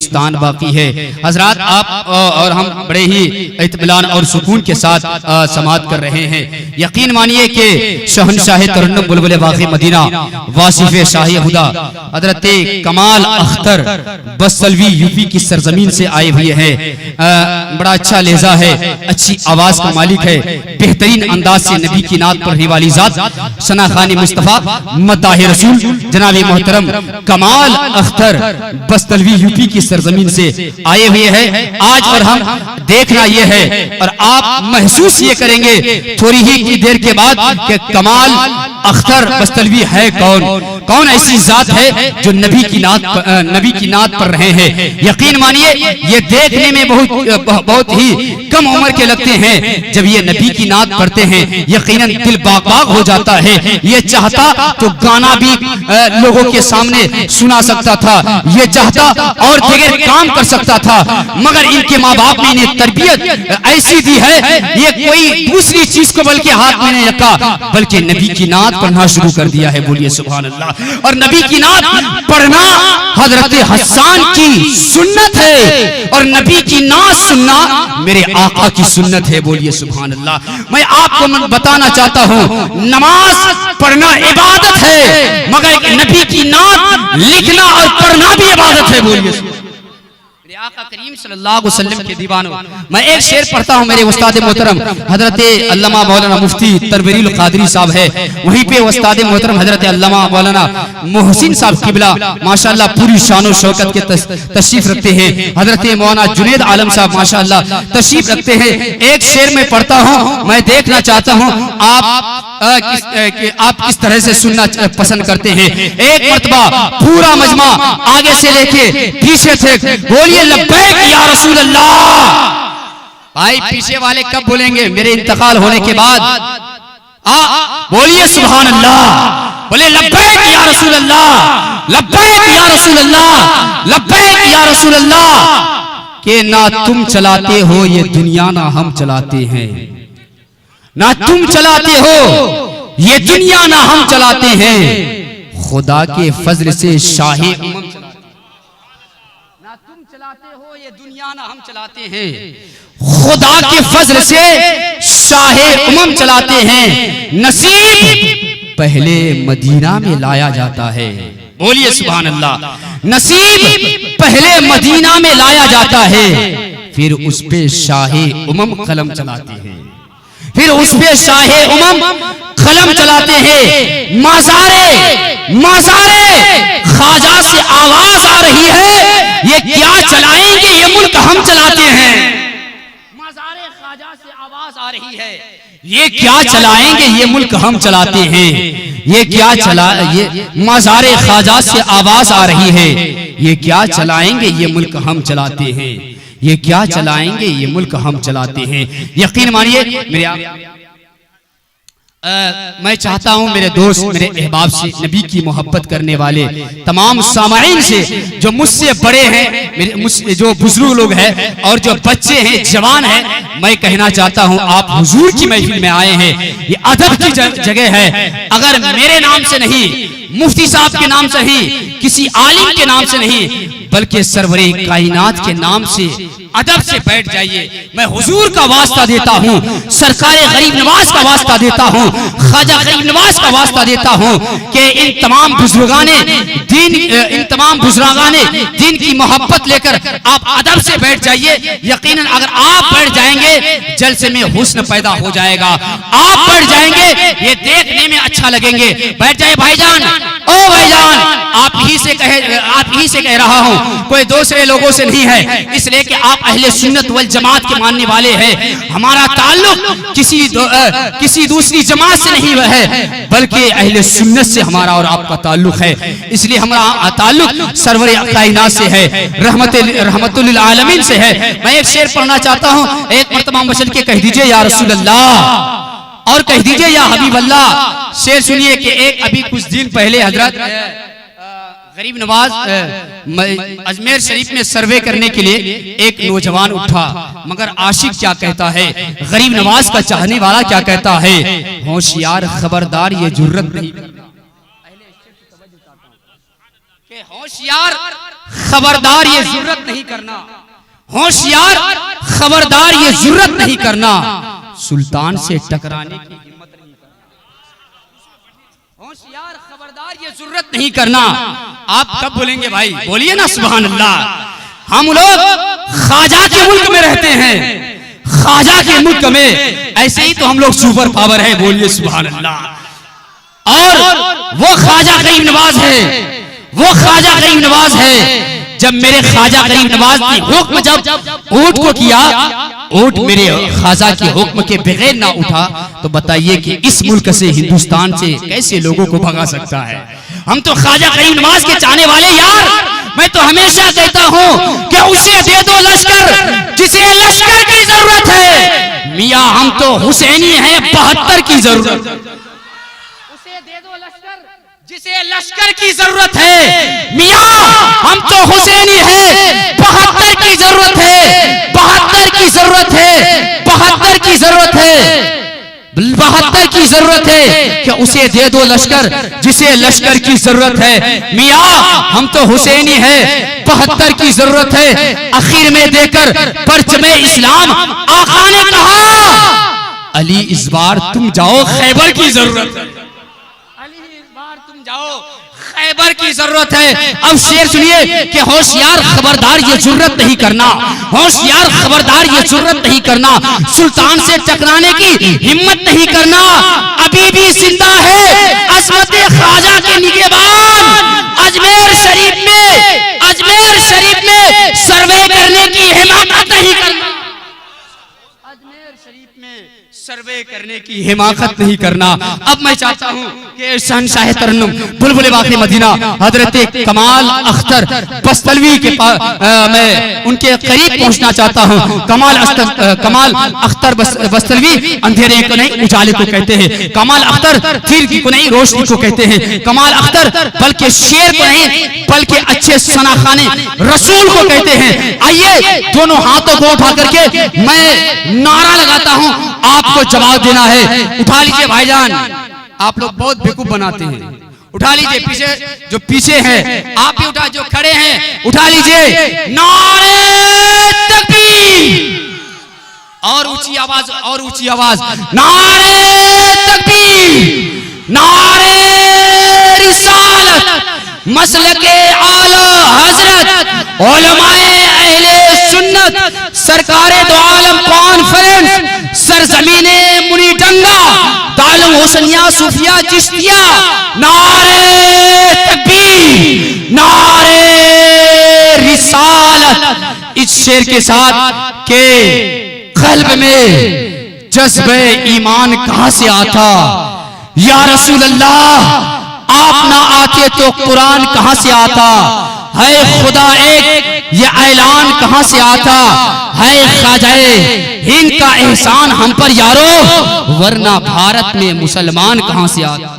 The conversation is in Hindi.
हिंदुस्तान बाकी है। हजरात, आप और हम बड़े ही इत्मीनान और सुकून के साथ समाअत कर रहे हैं। यकीन मानिए कि शहनशाह तरन्नुम बुलबुल बाग़ी मदीना वासिफ शाही हुदा हजरत कमाल अख्तर बसलवी यूपी की सरजमीन से आए हुए हैं। बड़ा अच्छा लहजा है, अच्छी आवाज का मालिक है, बेहतरीन अंदाज से नबी की नात पढ़ने वाली जात सना खानी मुस्तफा मद्दाह रसूल जनाब मोहतरम कमाल अख्तर बसलवी यूपी की सरजमीन से आए हुए हैं आज। और हम देखना ये है और आप महसूस ये करेंगे थोड़ी ही की देर के बाद कि कमाल अख्तर बसलवी है कौन, कौन ऐसी जात है जो नबी की नात पढ़ रहे हैं। यकीन मानिए ये देखने में बहुत ही कम उम्र के लगते हैं, जब ये नबी की नात पढ़ते हैं यकीनन दिल बाग हो जाता है। ये चाहता तो गाना भी लोगों के सामने सुना सकता था, ये चाहता और जगह काम कर सकता था, मगर इनके माँ बाप ने इन्हें तरबियत ऐसी दी है ये कोई दूसरी चीज को बल्कि हाथ में नहीं रखा, बल्कि नबी की नात पढ़ना शुरू कर दिया है। बोलिए सुभान अल्लाह। और नबी की नात पढ़ना हजरत हसन की सुन्नत है और नबी की नात सुनना मेरे आका की सुन्नत है। बोलिए सुभान अल्लाह। मैं आपको बताना चाहता हूँ नमाज पढ़ना इबादत है, मगर नबी की नात लिखना और पढ़ना भी इबादत है। बोलिए आका करीम सल्लल्लाहु अलैहि वसल्लम के दीवानों, मैं एक शेर पढ़ता हूँ। मेरे उस्ताद मोहतरम हजरत अल्लामा मौलाना मुफ्ती तरबरील कादरी साहब है, वहीं पे उस्ताद मोहतरम हजरत अल्लामा मौलाना मोहसिन साहब किबला माशाअल्लाह पूरी शान शौकत के तशरीफ रखते हैं। हजरत मौलाना जुनेद आलम साहब माशाअल्लाह तशरीफ रखते हैं। एक शेर में पढ़ता हूँ, मैं देखना चाहता हूँ आप किस तरह से सुनना पसंद करते हैं। एक मर्तबा पूरा मजमा आगे से लेके पीछे थे, बोलिए लब्बैक या रसूल अल्लाह। भाई पीछे वाले कब बोलेंगे? मेरे इंतकाल होने के बाद। बोलिए सुभान अल्लाह, बोले लब्बैक या रसूल अल्लाह, लब्बैक या रसूल अल्लाह, लब्बैक या रसूल अल्लाह। के ना तुम चलाते हो ये दुनिया ना हम चलाते हैं, ना तुम चलाते हो ये दुनिया ना हम चलाते हैं, खुदा के फजल से शाहे उम्म ना तुम चलाते हो ये दुनिया ना हम चलाते हैं, खुदा के फजल से शाहे उम्म चलाते हैं। नसीब पहले मदीना में लाया जाता है। बोलिए सुभान अल्लाह। नसीब पहले मदीना में लाया जाता है, फिर उस पे शाहे उम्म कलम चलाते हैं, फिर उस पे शाहे उम्म कलम चलाते हैं। माज़ारे माज़ारे ख्वाजा से आवाज आ रही है, ये क्या चलाएंगे ये मुल्क हम चलाते हैं। माज़ारे ख्वाजा से आवाज आ रही है, ये क्या चलाएंगे ये मुल्क हम चलाते हैं। ये क्या ये माज़ारे ख्वाजा से आवाज आ रही है, ये क्या चलाएंगे ये मुल्क हम चलाते हैं, ये क्या चलाएंगे ये मुल्क हम चलाते हैं। यकीन मानिए मेरे मैं चाहता हूं मेरे दोस्त मेरे अहबाब से, नबी की मोहब्बत करने वाले तमाम सामाईन से, जो मुझसे बड़े हैं, मुझसे जो बुजुर्ग लोग हैं और जो बच्चे हैं जवान हैं, मैं कहना चाहता हूं आप हुजूर की महफिल में आए हैं, ये अदब की जगह है। अगर मेरे नाम से नहीं, मुफ्ती साहब के नाम से नहीं, किसी आलिम के नाम से नहीं, बल्कि सरवरे कायनात के नाम से अदब से बैठ जाइए। मैं हुजूर का वास्ता देता हूँ, सरकारे गरीब नवाज का वास्ता देता हूँ, ख्वाजा गरीब नवाज का वास्ता देता हूँ कि इन तमाम बुजुर्गाने दीन की मोहब्बत लेकर आप अदब से बैठ जाइए। यकीनन अगर आप बैठ जाएंगे जलसे में हुस्न पैदा हो जाएगा, आप बैठ जाएंगे ये देखने में अच्छा लगेंगे। बैठ जाए भाईजान, ओ भाईजान, आप ही से कह रहा हूँ, कोई दूसरे लोगों से नहीं है, इसलिए कि आप अहले सुन्नत वल जमात के मानने वाले हैं। हमारा ताल्लुक किसी दूसरी जमात से नहीं है, बल्कि अहले सुन्नत से हमारा और आपका ताल्लुक है। इसलिए हमारा ताल्लुक सरवर कायनात से है, रहमतुल लिल आलमीन से है। मैं एक शेर पढ़ना चाहता हूँ, एक मर्तबा मसल के कह दीजिए या रसूल अल्लाह और कह दीजिए या हबीब अल्लाह। शेर सुनिए कि एक अभी कुछ दिन पहले हजरत गरीब नवाज अजमेर शरीफ में सर्वे करने के लिए एक नौजवान उठा, मगर आशिक क्या कहता है, गरीब नवाज का चाहने वाला क्या कहता है, होशियार खबरदार ये जुर्रत नहीं होशियार खबरदार ये जुर्रत नहीं करना, होशियार खबरदार ये जुर्रत नहीं करना, सुल्तान से टकराने की हिम्मत नहीं करना। होशियार खबरदार ये जुर्रत नहीं करना। आप कब बोलेंगे भाई? बोलिए ना सुभान अल्लाह। हम लोग ख्वाजा के मुल्क में रहते हैं, ख्वाजा के मुल्क में, ऐसे ही तो हम लोग सुपर पावर है, बोलिए सुभान अल्लाह। और वो ख्वाजा गरीब नवाज है, वो ख्वाजा गरीब नवाज है। जब मेरे ख्वाजा गरीब नवाज की हुक्म जब ऊंट को किया, ऊंट मेरे ख्वाजा के हुक्म के बगैर ना उठा, तो बताइए कि इस मुल्क से, हिंदुस्तान से कैसे लोगों को भगा सकता है? हम तो ख्वाजा गरीब नवाज के चाहने वाले यार। मैं तो हमेशा कहता हूं कि उसे दे दो लश्कर जिसे लश्कर की जरूरत है। मियां हम तो हुसैनी हैं, 72 की जरूरत। उसे दे दो लश्कर जिसे लश्कर की जरूरत है। मियां हम तो हुसैनी हैं, 72 की जरूरत है, 72 की जरूरत है, 72 की जरूरत है, 72 की जरूरत है कि उसे दे दो लश्कर जिसे लश्कर की जरूरत है। मियां हम तो हुसैनी है, 72 की जरूरत है। आखिर में देकर परचमे इस्लाम आका ने कहा, अली इस बार तुम जाओ, खैबर की जरूरत है। अली इस बार तुम जाओ, खैबर की जरूरत है। अब शेर सुनिए कि होशियार खबरदार ये जुर्रत नहीं करना, होशियार खबरदार ये जुर्रत नहीं करना, सुल्तान से टकराने की हिम्मत नहीं करना। अभी भी जिंदा है अजमत ख्वाजा के निगहबान। अजमेर शरीफ में, अजमेर शरीफ में सर्वे करने की हिमाकत नहीं करना, अजमेर शरीफ में सर्वे करने की हिमाकत नहीं करना। अब मैं चाहता हूं कि शहंशाह तरन्नुम बुलबुल बाक़ी मदीना हजरत कमाल अख्तर बस्तलवी के पास मैं उनके करीब पहुंचना चाहता हूं। कमाल अख्तर बस्तलवी अंधेरे को नहीं उजाले को कहते हैं, कमाल अख्तर फिर को नहीं रोशनी को कहते हैं, कमाल अख्तर बल्कि शेर को नहीं बल्कि अच्छे सनाखाने रसूल को कहते हैं। आइए दोनों हाथों को उठा करके मैं नारा लगाता हूं, आपको जवाब देना है। उठा लीजिए भाईजान, आप लोग बहुत बेवकूफ बनाते हैं। उठा लीजिए, पीछे जो पीछे हैं आप भी उठा, जो खड़े हैं उठा लीजिए। नारे तकबीर, और ऊंची आवाज, और ऊंची आवाज, नारे तकबीर, नारे रिसालत, मसलके आला हजरत, उलमाए अहले सुन्नत, सरकारे दो आलम कॉन्फ्रेंस, सरजमीने मुनी डंगा, दारुल हुसैनिया सूफिया चिश्तिया। नारे तकबीर, नारे रिसालत। इस शेर के साथ के कल्ब में जज्बे ईमान कहां से आता? या रसूल अल्लाह आप ना आते तो कुरान कहां से आता? है खुदा एक ये ऐलान कहां से आता? है ख्वाजाए हिंद का एहसान हम पर यारो, वरना भारत में मुसलमान कहां से आता?